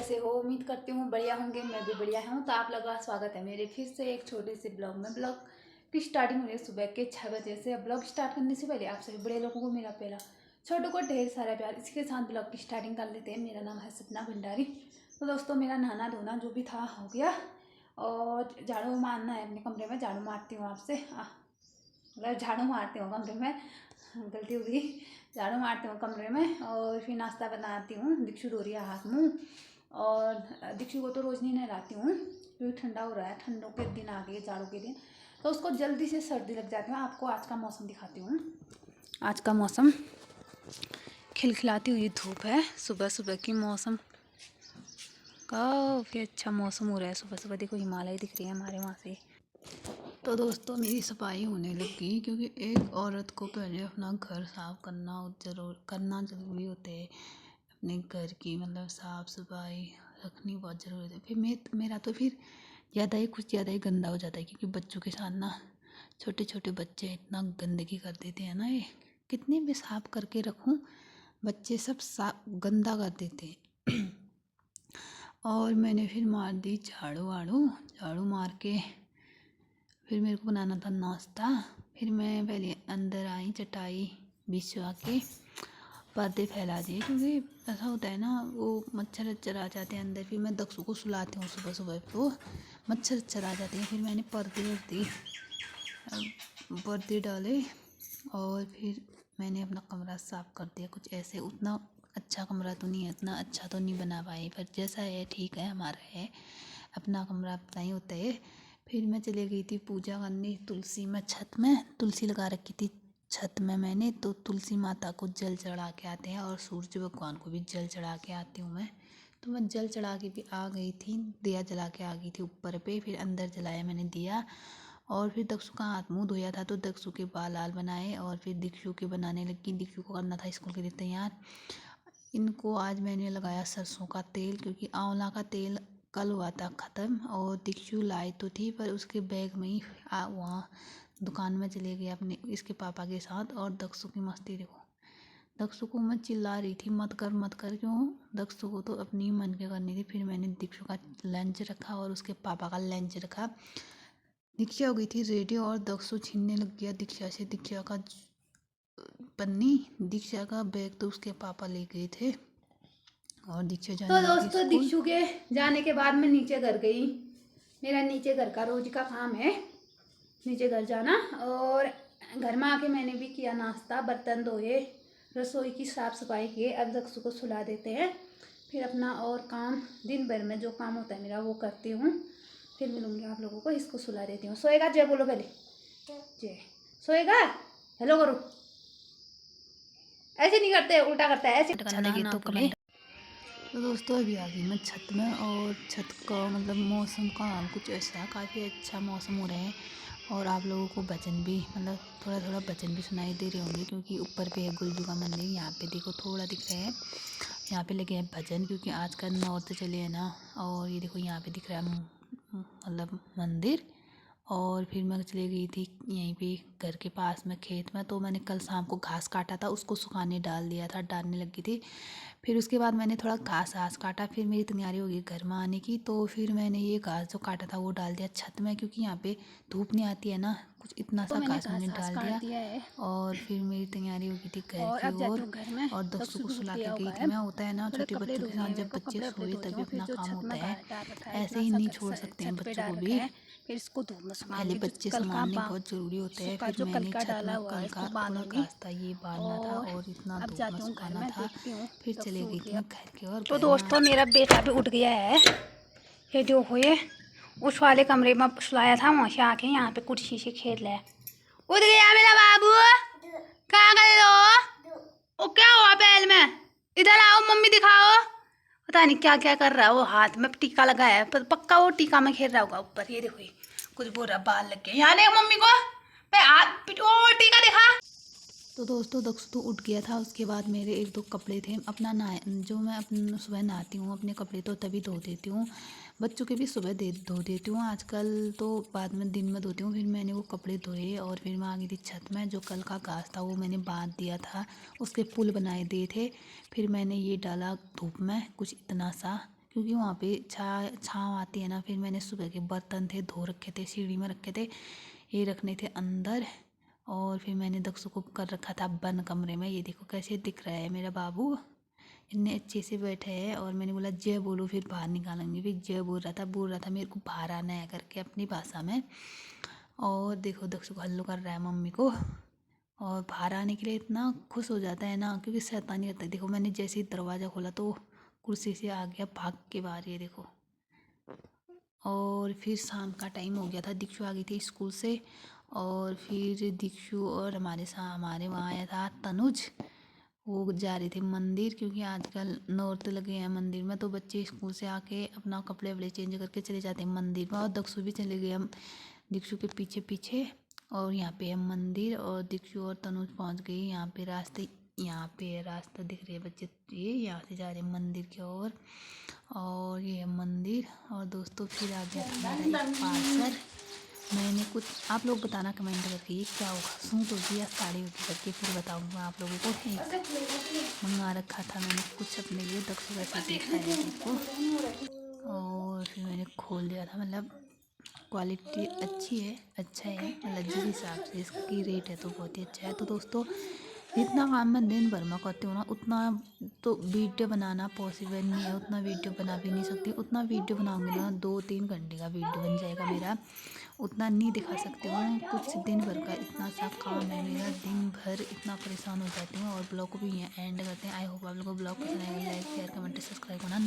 कैसे हो? उम्मीद करती हूँ बढ़िया होंगे। मैं भी बढ़िया हूँ। तो आप लोगों का स्वागत है मेरे फिर से एक छोटे से ब्लॉग में। ब्लॉग की स्टार्टिंग हो रही है सुबह के 6 बजे से। अब ब्लॉग स्टार्ट करने से पहले आप सभी बड़े लोगों को मेरा पहला, छोटों को ढेर सारा प्यार। इसके साथ ब्लॉग की स्टार्टिंग कर लेते हैं। मेरा नाम है सपना भंडारी। तो दोस्तों, मेरा नहाना धोना जो भी था हो गया, और झाड़ू मारना है अपने कमरे में। झाड़ू मारती हूँ आपसे, मतलब झाड़ू मारती हूँ कमरे में, गलती हो गई। झाड़ू मारती हूँ कमरे में और फिर नाश्ता बनाती हूँ। दीक्षु धो रही है हाथ मुँह, और दीक्षु को तो रोज़ नहीं नहलाती हूँ क्योंकि ठंडा हो रहा है। ठंडों के दिन आ गए, जाड़ों के दिन, तो उसको जल्दी से सर्दी लग जाती है। आपको आज का मौसम दिखाती हूँ। आज का मौसम खिलखिलाती हुई धूप है। सुबह सुबह की मौसम काफ़ी अच्छा मौसम हो रहा है। सुबह सुबह देखो हिमालय दिख रही है हमारे वहाँ से। तो दोस्तों, मेरी सफाई होने लगी क्योंकि एक औरत को पहले अपना घर साफ करना ज़रूरी होता है। अपने घर की मतलब साफ़ सफाई रखनी बहुत ज़रूरी है। फिर मेरा तो फिर कुछ ज़्यादा ही गंदा हो जाता है, क्योंकि बच्चों के साथ ना, छोटे छोटे बच्चे इतना गंदगी कर देते हैं ना। ये कितने भी साफ करके रखूं, बच्चे सब गंदा कर देते हैं। और मैंने फिर मार दी झाड़ू मार के फिर मेरे को बनाना था नाश्ता। फिर मैं पहले अंदर आई, चटाई बिछवा के पर्दे फैला दिए, क्योंकि ऐसा होता है ना, वो मच्छर आ जाते हैं अंदर। फिर मैं दक्षु को सुलाती हूँ सुबह सुबह, तो मच्छर आ जाते हैं। फिर मैंने पर्दे डाले और फिर मैंने अपना कमरा साफ़ कर दिया। कुछ ऐसे उतना अच्छा कमरा तो नहीं है, इतना अच्छा तो नहीं बना पाए, पर जैसा है ठीक है, हमारा है अपना कमरा, अपना ही होता है। फिर मैं चली गई थी पूजा करने तुलसी में, छत में तुलसी लगा रखी थी छत में मैंने। तो तुलसी माता को जल चढ़ा के आते हैं और सूरज भगवान को भी जल चढ़ा के आती हूँ मैं। तो मैं जल चढ़ा के भी आ गई थी, दिया जला के आ गई थी ऊपर पे। फिर अंदर जलाया मैंने दिया, और फिर दक्षु का हाथ मुँह धोया था, तो दक्षु के बाल लाल बनाए। और फिर दीक्षु के बनाने लगी। दीक्षु को करना था स्कूल के लिए तैयार। इनको आज मैंने लगाया सरसों का तेल, क्योंकि आंवला का तेल कल हुआ था ख़त्म। और दीक्षु लाई तो थी, पर उसके बैग में ही वहाँ दुकान में चले गए अपने इसके पापा के साथ। और दक्षु की मस्ती देखो। दक्षु को मैं चिल्ला रही थी, मत कर क्यों। दक्षु को तो अपनी मन के करनी थी। फिर मैंने दीक्षु का लंच रखा और उसके पापा का लंच रखा। दीक्षा हो गई थी रेडी, और दक्षु छीनने लग गया दीक्षा से दीक्षा का पन्नी। दीक्षा का बैग तो उसके पापा ले गए थे, और दीक्षा तो जाने लगी दोस्तों, स्कूल। दीक्षु के जाने के बाद मैं नीचे घर गई। मेरा नीचे घर का रोज का काम है, नीचे घर जाना। और घर में आके मैंने भी किया नाश्ता, बर्तन धोए, रसोई की साफ़ सफाई की। अब दक्षु को सुला देते हैं, फिर अपना और काम, दिन भर में जो काम होता है मेरा वो करती हूँ। फिर मिलूंगी आप लोगों को। इसको सुला देती हूँ। सोएगा? जय बोलो पहले, जय। सोएगा? हेलो करो। ऐसे नहीं करते, उल्टा करता है ऐसे। अच्छा लगे तो कमेंट। तो दोस्तों, अभी आ गई मैं छत में, और छत का मतलब मौसम का हाल कुछ ऐसा है, काफ़ी अच्छा मौसम हो रहा है। और आप लोगों को भजन भी मतलब थोड़ा थोड़ा भजन भी सुनाई दे रहे होंगे, क्योंकि ऊपर पे है गुलजू का मंदिर। यहाँ पे देखो थोड़ा दिख रहा है, यहाँ पे लगे हैं भजन, क्योंकि आज का नौर्थ चले है ना। और ये देखो यहाँ पे दिख रहा है मतलब मंदिर। और फिर मैं चली गई थी यहीं पे घर के पास में खेत में। तो मैंने कल शाम को घास काटा था, उसको सुखाने डाल दिया था, डालने लगी थी। फिर उसके बाद मैंने थोड़ा घास काटा। फिर मेरी तैयारी हो गई घर में आने की, तो फिर मैंने ये घास जो काटा था वो डाल दिया छत में, क्योंकि यहाँ पे धूप नहीं आती है ना। कुछ इतना तो सा मैंने घास मैंने घास डाल काट दिया। दिया है, और फिर मेरी तैयारी हो गई थी घर और की अब जाती ओर। हूँ घर में। और दक्षु दक्षु को भी उठ सुला के गया गई होगा थी है। मैं। होता है ना, थोड़े छोटे कपड़े बच्चों के धोने साथ हैं मेरे जब को, बच्चे कपड़े वपड़े सोए धोती तभी हूँ। फिर अपना जो काम छत होता में है। डाल रखा है, ऐसे इतना ही सा नहीं छोड़ सकते हैं छत पे बच्चों डाल को रखा भी। है। फिर इसको धूप में पहले सुखाऊंगी। जो बच्चे कल का संभालने बहुत ज़रूरी होते हैं। सूखा फिर जो कल मैंने का छत डाला में हुआ है कल का इसको थोड़ा बांधूंगी। घास था, ये बांधना था, और और इतना अब धूप में जाती हूँ घर सुखाना में, था। देखती हूँ। फिर चले दक्षु गई उठ थी गया। मैं घर के, और तो घर में दोस्तों, मेरा बेटा भी उठ गया है। ये जो हुए उस वाले कमरे में सुलाया था, वहाँ से आके यहाँ पे कुर्सी से खेल रहा है। उठ गया मेरा बाबू। कहाँ गए हो? वो क्या हुआ पैर में? इधर आओ, मम्मी दिखाओ। पता नहीं क्या क्या कर रहा है वो। हाथ में टीका लगाया है, पर पक्का वो टीका में खेल रहा होगा ऊपर। ये देखो, ये कुछ बोल रहा, बाल लग गए। यहाँ देख मम्मी को, पे हाथ ओ टीका दिखा। तो दोस्तों, दक्ष तो उठ गया था। उसके बाद मेरे एक दो कपड़े थे अपना जो मैं अपना सुबह नहाती हूँ अपने कपड़े, तो तभी धो देती हूँ। बच्चों के भी सुबह धो देती हूँ आजकल, तो बाद में दिन में धोती हूँ। फिर मैंने वो कपड़े धोए, और फिर मैं आ गई थी छत में। जो कल का घास था वो मैंने बांध दिया था, उसके पुल बनाए दिए थे। फिर मैंने ये डाला धूप में कुछ इतना सा, क्योंकि वहाँ पे छाँव आती है ना। फिर मैंने सुबह के बर्तन थे धो रखे थे, सीढ़ी में रखे थे, ये रखने थे अंदर। और फिर मैंने दक्षु को कर रखा था बंद कमरे में। ये देखो कैसे दिख रहा है मेरा बाबू, इतने अच्छे से बैठे हैं। और मैंने बोला जय बोलो, फिर बाहर निकालेंगे। फिर जय बोल रहा था मेरे को बाहर आना है करके अपनी भाषा में। और देखो दक्षु को हल्लो कर रहा है मम्मी को, और बाहर आने के लिए इतना खुश हो जाता है ना, क्योंकि शैतानी करता है। देखो मैंने जैसे ही दरवाज़ा खोला तो कुर्सी से आ गया भाग के बाहर, ये देखो। और फिर शाम का टाइम हो गया था, दीक्षु आ गई थी स्कूल से। और फिर दीक्षु और हमारे वहाँ आया था तनुज। वो जा रही थी मंदिर, क्योंकि आजकल नौरते लगे हैं मंदिर में, तो बच्चे स्कूल से आके अपना कपड़े वपड़े चेंज करके चले जाते हैं मंदिर में। और दक्षु भी चले गए हम दीक्षु के पीछे पीछे। और यहाँ पे है मंदिर, और दीक्षु और तनुज पहुँच गई यहाँ पे। यहाँ पे रास्ता दिख रही है बच्चे, ये यहाँ से जा रहे हैं मंदिर की ओर। और ये है मंदिर। और दोस्तों फिर आ गया था हमारा एक पार्सल। मैंने कुछ, आप लोग बताना कमेंट करके ये क्या होगा, सूट होगी या साड़ी होगी करके, फिर बताऊंगा आप लोगों को। एक मंगा रखा था मैंने कुछ अपने लिए, दक्षु वैसे देखा है देखो। और फिर मैंने खोल दिया था। मतलब क्वालिटी अच्छी है, अच्छा है, मतलब जिस हिसाब से इसकी रेट है तो बहुत ही अच्छा है। तो दोस्तों जितना काम मैं दिन भर में करती हूँ ना, उतना तो वीडियो बनाना पॉसिबल नहीं है, उतना वीडियो बना भी नहीं सकती। उतना वीडियो बनाऊंगी ना 2-3 घंटे का वीडियो बन जाएगा मेरा, उतना नहीं दिखा सकती हूँ। कुछ दिन भर का इतना सा काम है मेरा, दिन भर इतना परेशान हो जाती हूँ। और ब्लॉग को भी यहाँ एंड करते हैं। आई होप आप लोगों को ब्लॉग पसंद आएगा। लाइक शेयर कमेंट सब्सक्राइब करना ना